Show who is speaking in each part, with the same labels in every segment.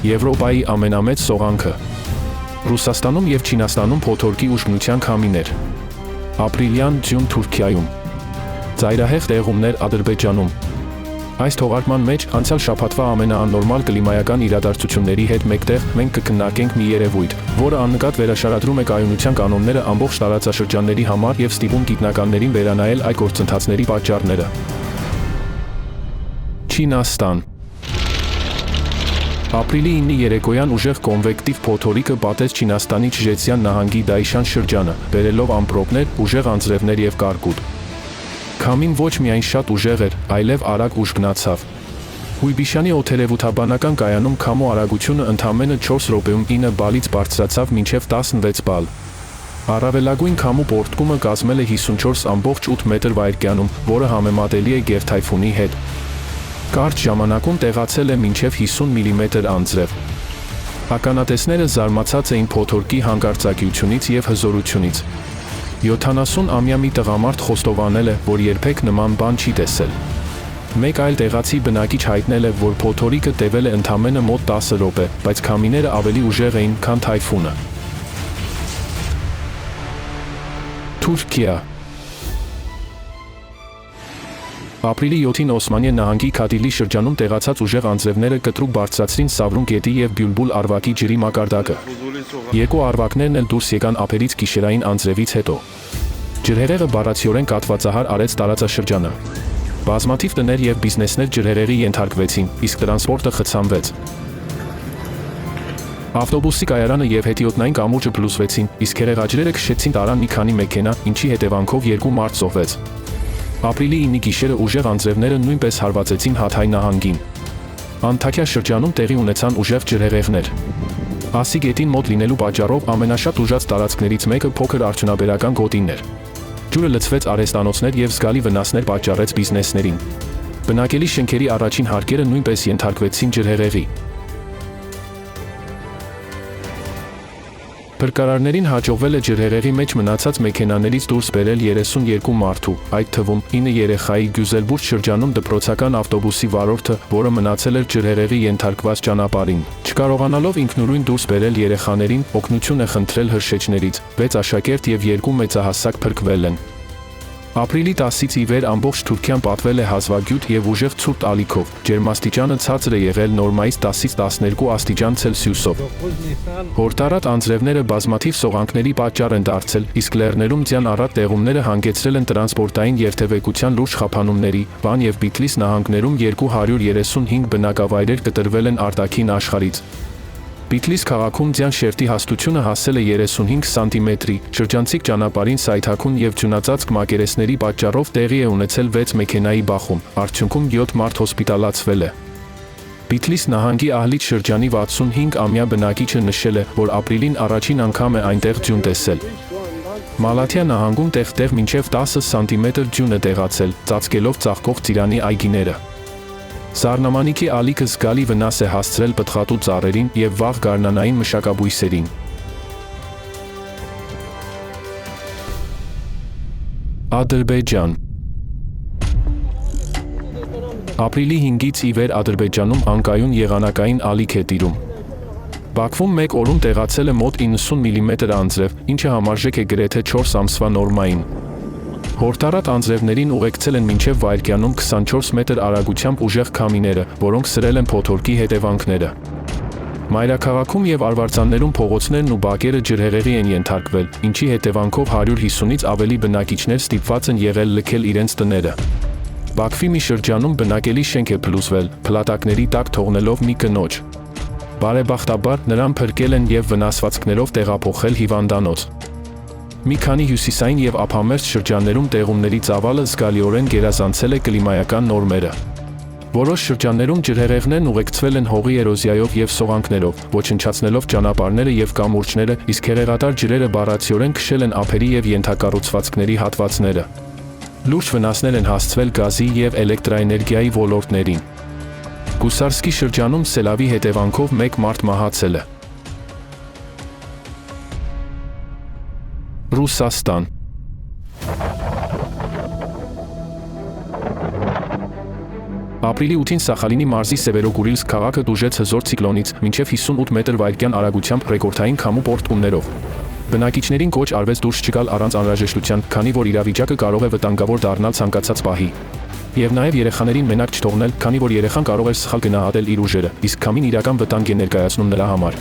Speaker 1: Եվրոպայի ամենամեծ սողանքը։ Ռուսաստանում և Չինաստանում փոթորկի ուժգնության քամիներ։ Ապրիլյան ձյուն Թուրքիայում։ Ծայրահեղ տեղումներ Ադրբեջանում։ Այս թողարկման մեջ անցյալ շաբաթվա ամենաաննորմալ կլիմայական իրադարձությունների հետ մեկտեղ մենք կքննարկենք մի երևույթ, որը աննկատ վերաշարադրում է կայունության կանոնները ամբողջ տարածաշրջանների համար և ստիպում գիտնականներին վերանայել այդ գործընթացների պատճառները։ Չինաստան։ Ապրիլի 9-ի երեկոյան ուժեղ կոնվեկտիվ փոթորիկը պատեց Չինաստանի Չժեցյան նահանգի Դայշան շրջանը, բերելով ամպրոպներ, ուժեղ անձրևներ և կարկուտ։ Քամին ոչ միայն շատ ուժեղ էր, այլև արագ ուժգնացավ։ Հույբիշանի օդերևութաբանական կայանում քամու արագությունը ընդամենը 4 րոպեում 9 բալից բարձրացավ մինչև 16 բալ։ Առավելագույն քամու պոռթկումը կազմել է 54.8 մետր վայրկյանում, որը համեմատելի է գերթայֆունի հետ։ Կարճ ժամանակում տեղացել է մինչև 50 մմ անձրև։ Ականատեսները զարմացած էին փոթորկի հանկարծակիությունից և հզորությունից։ 70-ամյա մի տղամարդ խոստովանել է, որ երբեք նման բան չի տեսել։ Մեկ այլ տեղացի բնակիչ հայտնել է, որ փոթորիկը տևել է ընդամենը մոտ 10 րոպե, բայց քամիները ավելի ուժեղ էին, քան թայֆունը։ Թուրքիա։ Ապրիլի 7-ին Օսմանիե նահանգի Քադիլի շրջանում տեղացած ուժեղ անձրևները կտրուկ բարձրացրին Սավրուն գետի և Բյուլբուլ արվակի ջրի մակարդակը։ Երկու արվակներն էլ դուրս եկան ափերից գիշերային անձրևից հետո։ Ջրհեղեղը բառացիորեն կաթվածահար արեց տարածաշրջանը։ Բազմաթիվ տներ և բիզնեսներ ջրհեղեղի ենթարկվեցին, իսկ տրանսպորտը խցանվեց։ Ավտոբուսի կայարանը և հետիոտնային կամուրջը փլուզվեցին, իսկ հեղեղաջրերը քշեցին տարան մի քանի մեքենա, ինչի հետևանքով 2 մարդ զոհվեց։ Ապրիլի 9-ի գիշերը ուժեղ անձրևները նույնպես հարվածեցին Հաթայ նահանգին։ Անտաքյա շրջանում տեղի ունեցան ուժեղ ջրհեղեղներ։ Ասի գետին մոտ լինելու պատճառով ամենաշատ ուժած տարածքներից մեկը փոքր արդյունաբերական գոտին էր։ Ջուրը լցվեց արհեստանոցներ և զգալի վնասներ պատճառեց բիզնեսներին։ Բնակելի շենքերի առաջին հարկերը նույնպես ենթարկվեցին ջրհեղեղի։ Փրկարարներին հաջողվել է ջրհեղեղի մեջ մնացած մեքենաներից դուրս բերել 32 մարդու, այդ թվում 9 երեխայի Գյուզելբուրգ շրջանում դպրոցական ավտոբուսի վարորդը, որը մնացել էր ջրհեղեղի ենթարկված ճանապարհին։ Չկարողանալով ինքնուրույն դուրս բերել երեխաներին, օգնություն է խնդրել հրշեջներից, 6 աշակերտ և 2 մեծահասակ փրկվել են։ Ապրիլի 10-ից ի վեր ամբողջ Թուրքիան պատվել է հազվագյուտ և ուժեղ ցուրտ ալիքով, ջերմաստիճանը ցածր է եղել նորմայից 10-ից 12 աստիճան Ցելսիուսով։ Հորդառատ անձրևները բազմաթիվ սողանքների պատճառ են դարձել, իսկ լեռներում ձյան առատ տեղումները հանգեցրել են տրանսպորտային երթևեկության լուրջ խափանումների, Վան և Բիթլիս նահանգներում 235 բնակավայրեր կտրվել են արտաքին աշխարհից։ Բիթլիս քաղաքում ձյան շերտի հաստությունը հասել է 35 սանտիմետրի, շրջանցիկ ճանապարհին սայթաքուն և ձյունածածկ մակերեսների պատճառով տեղի է ունեցել 6 մեքենայի բախում, արդյունքում 7 մարդ հոսպիտալացվել է։ Բիթլիս նահանգի Ահլիճ շրջանի 65-ամյա բնակիչը նշել է, որ ապրիլին առաջին անգամ է այնտեղ ձյուն տեսել։ Մալաթիա նահանգում տեղ-տեղ մինչև 10 սանտիմետր ձյուն է տեղացել, ծածկելով ծաղկող ծիրանի այգիները։ Սառնամանիքի ալիքը զգալի վնաս է հասցրել պտղատու ծառերին և վաղ գարնանային մշակաբույսերին։ Ադրբեջան։ Ապրիլի 5-ից ի վեր Ադրբեջանում անկայուն եղանակային ալիք է տիրում։ Բաքվում մեկ օրում տեղացել է մոտ 90 մմ անձրև, ինչը համարժեք է գրեթե 4 ամսվա նորմային։ Հորդառատ անձրևներին ուղեկցել են մինչև վայրկյանում 24 մետր արագությամբ ուժեղ քամիները, որոնք սրել են փոթորկի հետևանքները։ Մայրաքաղաքում և արվարձաններում փողոցներն ու բակերը ջրհեղեղի են ենթարկվել, ինչի հետևանքով 150-ից ավելի բնակիչներ ստիպված են եղել լքել իրենց տները։ Բաքվի մի շրջանում բնակելի շենք է փլուզվել, փլատակների տակ թողնելով մի կնոջ։ Բարեբախտաբար, նրան փրկել են և վնասվածքներով տեղափոխել հիվանդանոց։ Մի քանի հյուսիսային և ափամերձ շրջաններում տեղումների ծավալը զգալիորեն գերազանցել է կլիմայական նորմերը։ Որոշ շրջաններում ջրհեղեղներն ուղեկցվել են հողի էրոզիայով և սողանքներով, ոչնչացնելով ճանապարհները և կամուրջները, իսկ հեղեղատար ջրերը բառացիորեն քշել են ափերի և ենթակառուցվածքների հատվածները։ Լուրջ վնասներ են հասցվել գազի և էլեկտրաէներգիայի ոլորտներին։ Գուսարսկի շրջանում սելավի հետևանքով 1 մարդ մահացել է։ Ապրիլի 8-ին Սախալինի մարզի Սևերոգուրիլսկ քաղաքը տուժեց հզոր ցիկլոնից մինչև 58 մետր վայրկյան արագությամբ ռեկորդային քամու պոռթկումներով։ Բնակիչներին կոչ արվեց դուրս չգալ առանց անհրաժեշտության, քանի որ իրավիճակը կարող է վտանգավոր դառնալ ցանկացած պահի։ Եվ նաև երեխաներին մենակ չթողնել, քանի որ երեխան կարող էր սխալ գնահատել իր ուժերը, իսկ քամին իրական վտանգ է ներկայացնում նրա համար։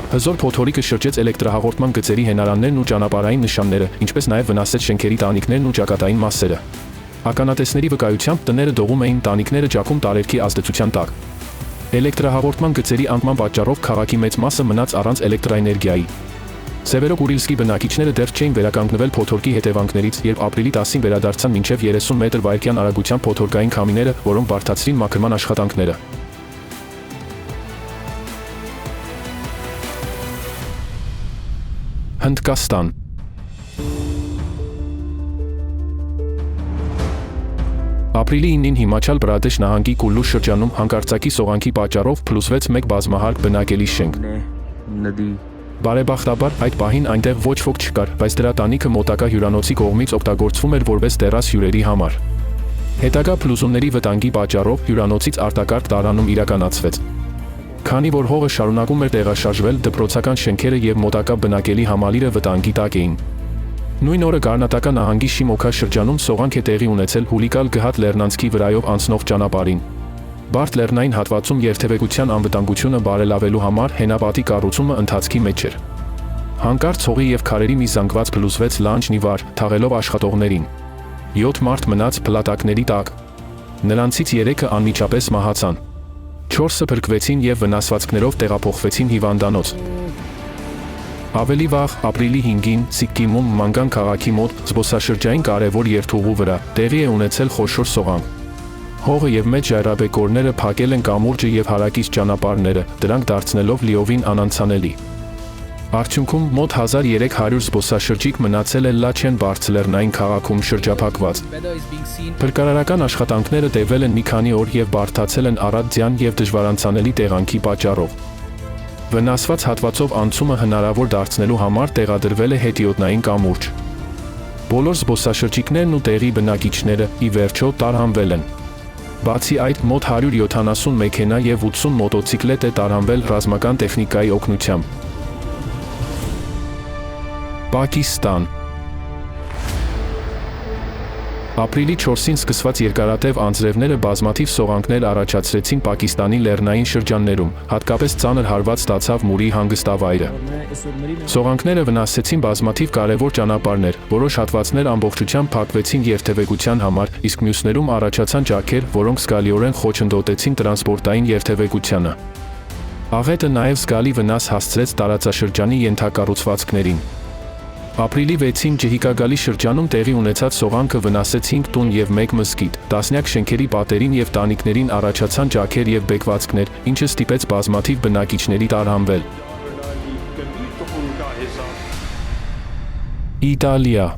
Speaker 1: Հզոր փոթորիկը շրջեց էլեկտրահաղորդման գծերի հենարաններն ու ճանապարհային նշանները, ինչպես նաև վնասեց շենքերի տանիքներն ու ճակատային մասերը։ Ականատեսների վկայությամբ տները դողում էին, տանիքները ճաքում տարերքի ազդեցության տակ։ Էլեկտրահաղորդման գծերի անկման պատճառով քաղաքի մեծ մասը մնաց առանց էլեկտրաէներգիայի։ Սևերոգուրիլսկի բնակիչները դեռ չէին վերականգնվել փոթորկի հետևանքներից, երբ ապրիլի 10-ին վերադարձան մինչև 30 մետր վայրկյան արագությամբ փոթորկային քամիները, որոնք բարդացրին մաքրման աշխատանքները։ Հնդկաստան։ Ապրիլի 9-ին Հիմաչալ Պրադեշ նահանգի Կուլլու շրջանում հանկարծակի սողանքի պատճառով փլուզվեց մեկ բազմահարկ բնակելի շենք։ Բարեբախտաբար այդ պահին այնտեղ ոչ ոք չկար, բայց դրա տանիքը մոտակա հյուրանոցի կողմից օգտագործվում էր որպես տերաս հյուրերի համար։ Հետագա փլուզումների վտանգի պատճառով հյուրանոցից արտակարգ տարանում իրականացվեց։ Քանի որ հողը շարունակում էր տեղաշարժվել, դպրոցական շենքերը եւ մոտակա բնակելի համալիրը վտանգի տակ էին։ Նույն օրը Գառնատակա նահանգի Շիմոքա շրջանում սողանք է տեղի ունեցել Հուլիկալ Գհատ Լեռնանցքի վրայով անցնող ճանապարհին։ Բարդ լեռնային հատվածում երթևեկության անվտանգությունը բարելավելու համար հենապատի կառուցումը ընթացքի մեջ էր։ Հանկարծ հողի եւ քարերի մի զանգված փլուզվեց լանջն ի վար, թաղելով աշխատողներին։ 7 մարդ մնաց փլատակների տակ։ Նրանցից 3-ը անմիջապես մահացան։ 4-ը փրկվեցին եւ վնասվածքներով տեղափոխվեցին հիվանդանոց։ Ավելի վաղ, ապրիլի 5-ին, Սիկկիմում Մանգան քաղաքի մոտ զբոսաշրջային կարևոր երթուղու վրա տեղի է ունեցել խոշոր սողանք։ Հողը եւ մեծ ժայռաբեկորները փակել են կամուրջը եւ հարակից ճանապարհները, դրանք դարձնելով լիովին անանցանելի։ Արդյունքում մոտ 1300 զբոսաշրջիկ մնացել է Լաչեն բարձրլեռնային քաղաքում շրջափակված։ Փրկարարական աշխատանքները տևել են մի քանի օր եւ բարդացել են առատ ձյան եւ դժվարանցանելի տեղանքի պատճառով։ Վնասված հատվածով անցումը հնարավոր դարձնելու համար տեղադրվել է հետիոտնային կամուրջ։ Բոլոր զբոսաշրջիկներն ու տեղի բնակիչները ի վերջո տարհանվել են։ Բացի այդ, մոտ 170 մեքենա եւ 80 մոտոցիկլետ է տարհանվել ռազմական տեխնիկայի օգնությամբ։ Պակիստան։ Ապրիլի 4-ին սկսված երկարատև անձրևները բազմաթիվ սողանքներ առաջացրեցին Պակիստանի լեռնային շրջաններում, հատկապես ծանր հարված ստացավ Մուրի հանգստավայրը։ Սողանքները վնասեցին բազմաթիվ կարևոր ճանապարհներ, որոշ հատվածներ ամբողջությամբ փակվեցին երթևեկության համար, իսկ մյուսներում առաջացան ճաքեր, որոնք զգալիորեն խոչընդոտեցին տրանսպորտային երթևեկությանը։ Աղետը նաև զգալի վնաս հասցրեց տարածաշրջանի ենթակառուցվածքներին։ Ապրիլի 6-ին Ջհիկագալի շրջանում տեղի ունեցած սողանքը վնասեց 5 տուն եւ 1 մզկիթ, տասնյակ շենքերի պատերին եւ տանիքներին առաջացան ճաքեր եւ բեկվածքներ, ինչը ստիպեց բազմաթիվ բնակիչների տարհանվել։ Իտալիա։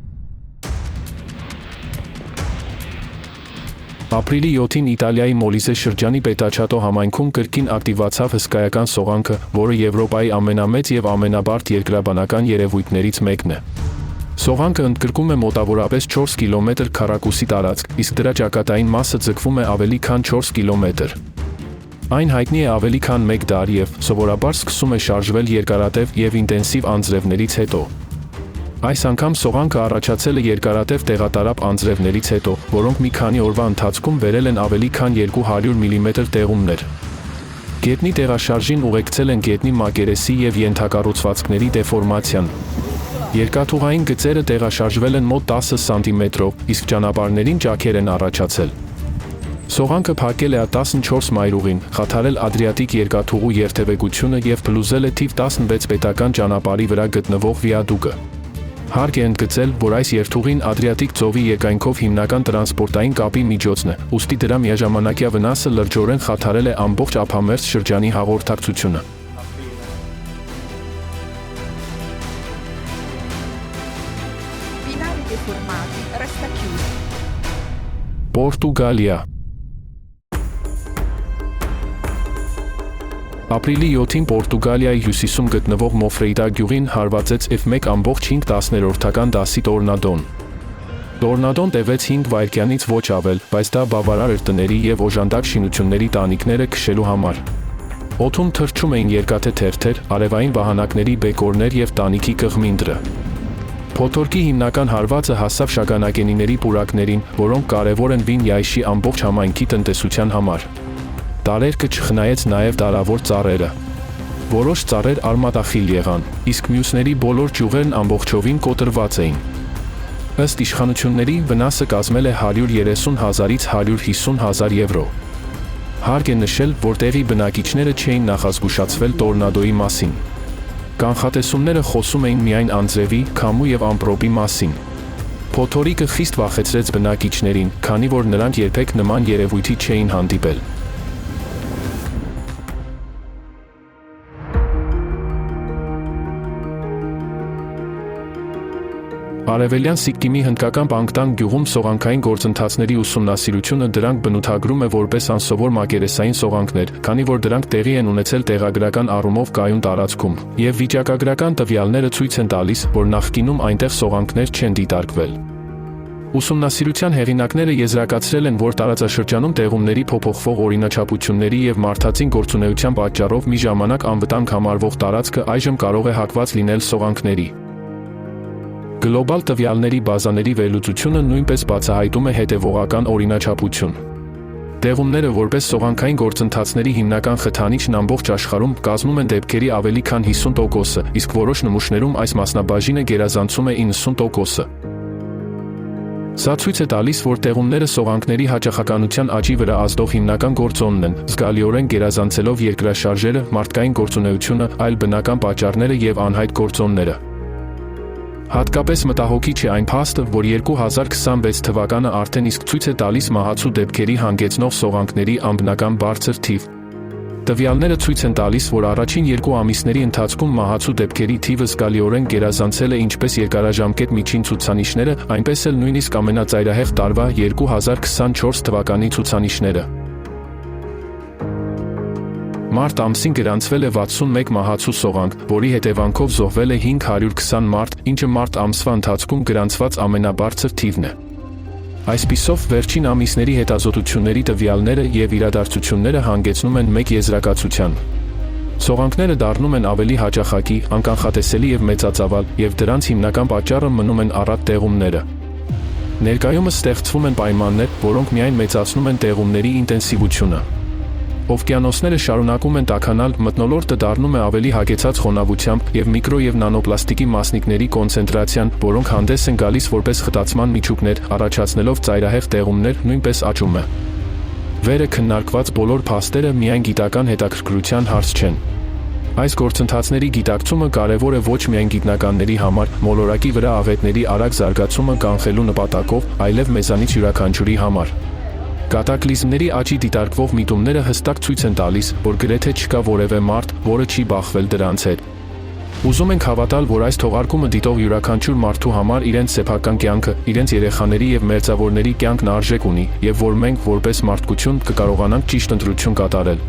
Speaker 1: Ապրիլի 7-ին Իտալիայի Մոլիզե շրջանի Պետաչատո համայնքում կրկին ակտիվացավ հսկայական սողանքը, որը Եվրոպայի ամենամեծ եւ ամենաբարդ երկրաբանական երևույթներից մեկն է։ Սողանքը ընդգրկում է մոտավորապես 4 կիլոմետր քառակուսի տարածք, իսկ դրա ճակատային մասը ձգվում է ավելի քան 4 կիլոմետր։ Այն հայտնի է ավելի քան 1 դար եւ սովորաբար սկսում է շարժվել երկարատև եւ ինտենսիվ անձրևներից հետո։ Այս անգամ սողանքը առաջացել է երկարատև տեղատարապ անձրևներից հետո, որոնք մի քանի օրվա ընթացքում բերել են ավելի քան 200 մմ տեղումներ։ Գետնի տեղաշարժին ուղեկցել են գետնի մակերեսի եւ ենթակառուցվածքների դեֆորմացիան։ Երկաթուղային գծերը տեղաշարժվել են մոտ 10 սանտիմետրով, իսկ ճանապարհներին ճաքեր են առաջացել։ Սողանքը փակել է 14 մայրուղին, խաթարել Ադրիատիկ երկաթուղու երթևեկությունը եւ փլուզել է թիվ 16 պետական ճանապարհի վրա գտնվող վիադուկը։ Հարկ է ընդգծել, որ այս երթուղին Ադրիատիկ ծովի երկայնքով հիմնական տրանսպորտային կապի միջոցն է, ուստի դրա միաժամանակյա վնասը լրջորեն խաթարել է ամբողջ ափամերձ շրջանի հաղորդակցությունը։ Պորտուգալիա։ Ապրիլի 7-ին Պորտուգալիայի հյուսիսում գտնվող Մոֆրեյտա գյուղին հարվածեց F1.5 դասներորդական դասի տորնադոն։ Տորնադոն տևեց 5 վայրկյանից ոչ ավել, բայց դա բավարար էր տների և օժանդակ շինությունների տանիքները քշելու համար։ Օդում թռչում էին երկաթե թերթեր, արևային վահանակների բեկորներ և տանիքի կղմինդրը։ Փոթորկի հիմնական հարվածը հասավ շագանակենիների պուրակներին, որոնք կարևոր են Վին Յայշի ամբողջ համայնքի տնտեսության համար։ Տարերկը չխնայեց նաև դարավոր ծառերը։ Որոշ ծառեր արմատախիլ եղան, իսկ մյուսների բոլոր ճյուղերն ամբողջովին կոտրված էին։ Ըստ իշխանությունների, վնասը կազմել է 130,000-ից 150,000 եվրո։ Հարկ է նշել, որ տեղի բնակիչները չէին նախազգուշացվել տորնադոյի մասին։ Կանխատեսումները խոսում էին միայն անձրևի, քամու և ամպրոպի մասին։ Փոթորիկը խիստ վախեցրեց բնակիչներին, քանի որ նրանք երբեք նման երևույթի չէին հանդիպել։ Արևելյան Սիկկիմի հնդկական Պանգտանգ գյուղում սողանքային գործընթացների ուսումնասիրությունը դրանք բնութագրում է որպես անսովոր մակերեսային սողանքներ, քանի որ դրանք տեղի են ունեցել տեղագրական առումով կայուն տարածքում, և վիճակագրական տվյալները ցույց են տալիս, որ նախկինում այնտեղ սողանքներ չեն դիտարկվել։ Ուսումնասիրության հեղինակները եզրակացրել են, որ տարածաշրջանում տեղումների փոփոխվող օրինաչափությունների և մարդածին գործունեության պատճառով մի ժամանակ անվտանգ համարվող տարածքը այժմ կարող է հակված լինել սողանքների։ Գլոբալ տվյալների բազաների վերլուծությունը նույնպես բացահայտում է հետևողական օրինաչափություն։ Տեղումները որպես սողանքային գործընթացների հիմնական խթանիչն ամբողջ աշխարհում կազմում են դեպքերի ավելի քան 50%-ը, իսկ որոշ նմուշներում այս մասնաբաժինը գերազանցում է 90%-ը։ Սա ցույց է տալիս, որ տեղումները սողանքների հաճախականության աճի վրա ազդող հիմնական գործոնն են, զգալիորեն գերազանցելով երկրաշարժերը, մարդկային գործունեությունը, այլ բնական պատճառները և անհայտ գործոնները։ Հատկապես մտահոգիչ է այն փաստը, որ 2026 թվականը արդեն իսկ ցույց է տալիս մահացու դեպքերի հանգեցնող սողանքների ամբնական բարձր թիվ։ Տվյալները ցույց են տալիս, որ առաջին 2 ամիսների ընթացքում մահացու դեպքերի թիվը զգալիորեն գերազանցել է ինչպես երկարաժամկետ միջին ցուցանիշները, այնպես էլ նույնիսկ ամենածայրահեղ տարվա 2024 թվականի ցուցանիշները։ Մարտ ամսին գրանցվել է 61 մահացու սողանք, որի հետևանքով զոհվել է 520 մարդ, ինչը մարտ ամսվա ընթացքում գրանցված ամենաբարձր թիվն է։ Այսպիսով, վերջին ամիսների հետազոտությունների տվյալները և իրադարձությունները հանգեցնում են մեկ եզրակացության։ Սողանքները դառնում են ավելի հաճախակի, անկանխատեսելի և մեծածավալ, և դրանց հիմնական պատճառը մնում են առատ տեղումները։ Ներկայումս ստեղծվում են պայմաններ, որոնք միայն մեծացնում են տեղումների ինտենսիվությունը։ Օվկիանոսները շարունակում են տաքանալ, մթնոլորտը դառնում է ավելի հագեցած խոնավությամբ, և միկրո և նանոպլաստիկի մասնիկների կոնցենտրացիան, որոնք հանդես են գալիս որպես խտացման միջուկներ, առաջացնելով ծայրահեղ տեղումներ, նույնպես աճում է։ Վերը քննարկված բոլոր փաստերը միայն գիտական հետաքրքրության հարց չեն։ Այս գործընթացների գիտակցումը կարևոր է ոչ միայն գիտնականների համար, մոլորակի վրա աղետների արագ զարգացումը կանխելու նպատակով, այլև մեզանից յուրաքանչյուրի համար։ Կատակլիզմների աճի դիտարկվող միտումները հստակ ցույց են տալիս, որ գրեթե չկա որևէ մարդ, որը չի բախվել դրանց հետ։ Ուզում ենք հավատալ, որ այս թողարկումը դիտող յուրաքանչյուր մարդու համար իրենց սեփական կյանքը, իրենց երեխաների և մերձավորների կյանքն արժեք ունի, և որ մենք, որպես մարդկություն, կկարողանանք ճիշտ ընտրություն կատարել։